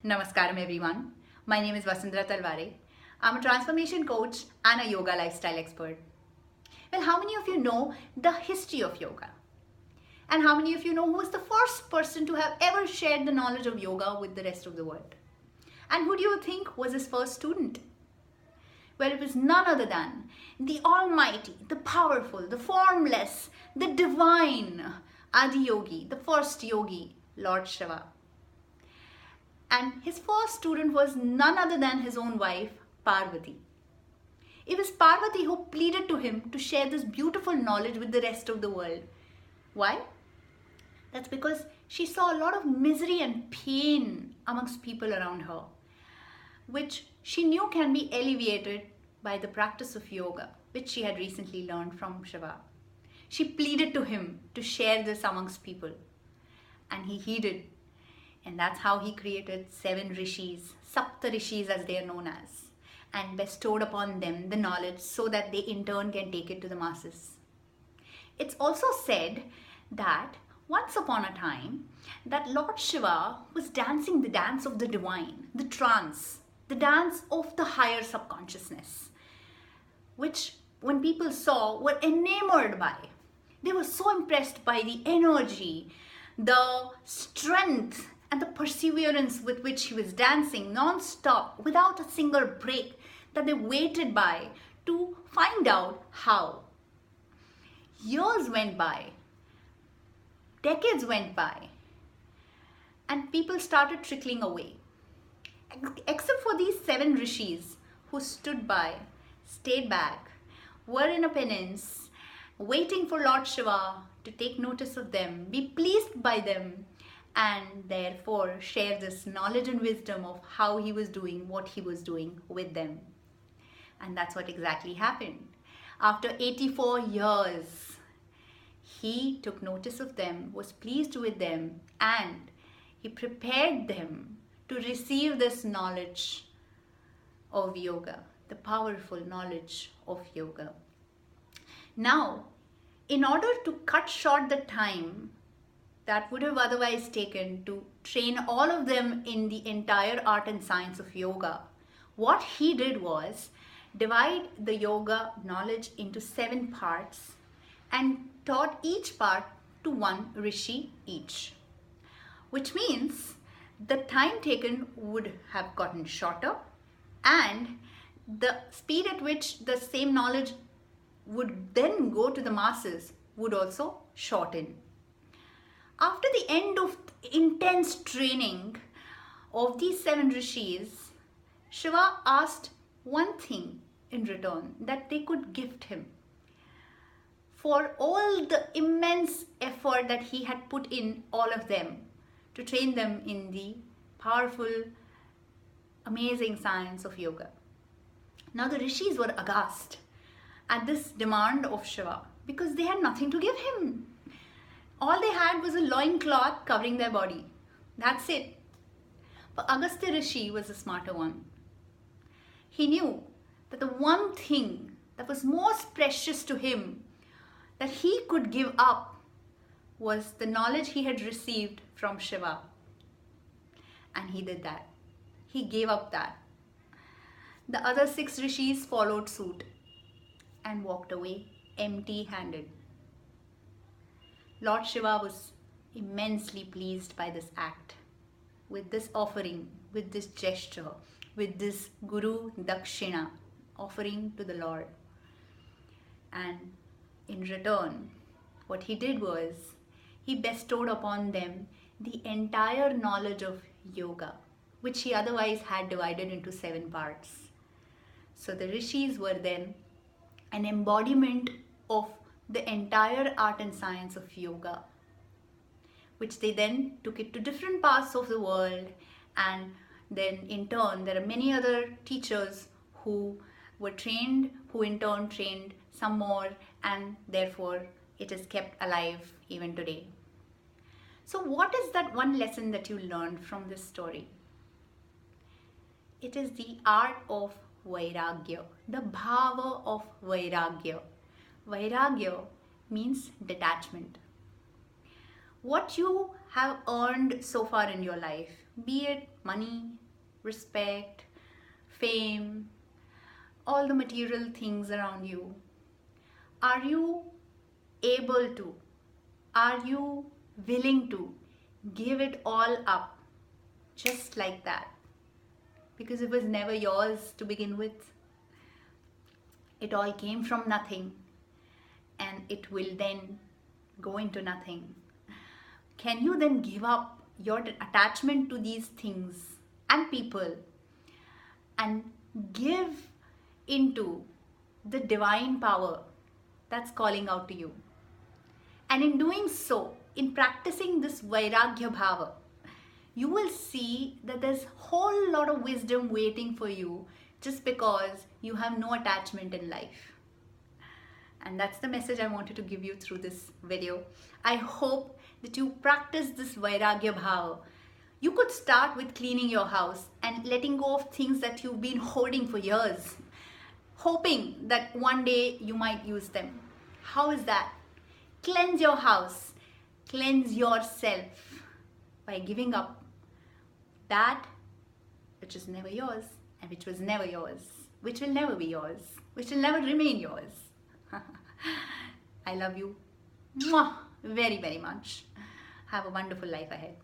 Namaskaram everyone. My name is Vasundhara Talware. I'm a transformation coach and a yoga lifestyle expert. Well, how many of you know the history of yoga? And how many of you know who was the first person to have ever shared the knowledge of yoga with the rest of the world? And who do you think was his first student? Well, it was none other than the almighty, the powerful, the formless, the divine Adiyogi, the first yogi, Lord Shiva. And his first student was none other than his own wife, Parvati. It was Parvati who pleaded to him to share this beautiful knowledge with the rest of the world. Why? That's because she saw a lot of misery and pain amongst people around her, which she knew can be alleviated by the practice of yoga, which she had recently learned from Shiva. She pleaded to him to share this amongst people, and he heeded. And that's how he created 7 rishis, Sapta rishis as they are known as, and bestowed upon them the knowledge so that they in turn can take it to the masses. It's also said that once upon a time that Lord Shiva was dancing the dance of the divine, the trance, the dance of the higher subconsciousness, which when people saw were enamored by. They were so impressed by the energy, the strength, and the perseverance with which he was dancing non-stop without a single break that they waited by to find out how. Years went by, decades went by, and people started trickling away. Except for these 7 rishis who stood by, stayed back, were in a penance, waiting for Lord Shiva to take notice of them, be pleased by them, and therefore share this knowledge and wisdom of how he was doing what he was doing with them. And that's what exactly happened. After 84 years, he took notice of them, was pleased with them, and he prepared them to receive this knowledge of yoga, the powerful knowledge of yoga. Now, in order to cut short the time that would have otherwise taken to train all of them in the entire art and science of yoga, what he did was divide the yoga knowledge into 7 parts and taught each part to 1 rishi each, which means the time taken would have gotten shorter and the speed at which the same knowledge would then go to the masses would also shorten. After the end of intense training of these 7 rishis, Shiva asked one thing in return, that they could gift him for all the immense effort that he had put in all of them to train them in the powerful, amazing science of yoga. Now the rishis were aghast at this demand of Shiva because they had nothing to give him. All they had was a loincloth covering their body. That's it. But Agastya Rishi was the smarter one. He knew that the one thing that was most precious to him that he could give up was the knowledge he had received from Shiva. And he did that. He gave up that. The other 6 rishis followed suit and walked away empty-handed. Lord Shiva was immensely pleased by this act, with this offering, with this gesture, with this Guru Dakshina offering to the Lord. And in return, what he did was, he bestowed upon them the entire knowledge of yoga, which he otherwise had divided into 7 parts. So the rishis were then an embodiment of the entire art and science of yoga, which they then took it to different parts of the world, and then in turn there are many other teachers who were trained, who in turn trained some more, and therefore it is kept alive even today. So what is that one lesson that you learned from this story? It is the art of Vairagya, the bhava of Vairagya. Vairagya means detachment. What you have earned so far in your life, be it money, respect, fame, all the material things around you. Are you able to, are you willing to give it all up just like that? Because it was never yours to begin with. It all came from nothing and it will then go into nothing. Can you then give up your attachment to these things and people and give into the divine power that's calling out to you? And in doing so, in practicing this Vairagya bhava, you will see that there's a whole lot of wisdom waiting for you just because you have no attachment in life. And that's the message I wanted to give you through this video. I hope that you practice this Vairagya bhava. You could start with cleaning your house and letting go of things that you've been hoarding for years, hoping that one day you might use them. How is that? Cleanse your house, cleanse yourself by giving up that which is never yours and which was never yours, which will never be yours, which will never remain yours. I love you very, very much. Have a wonderful life ahead.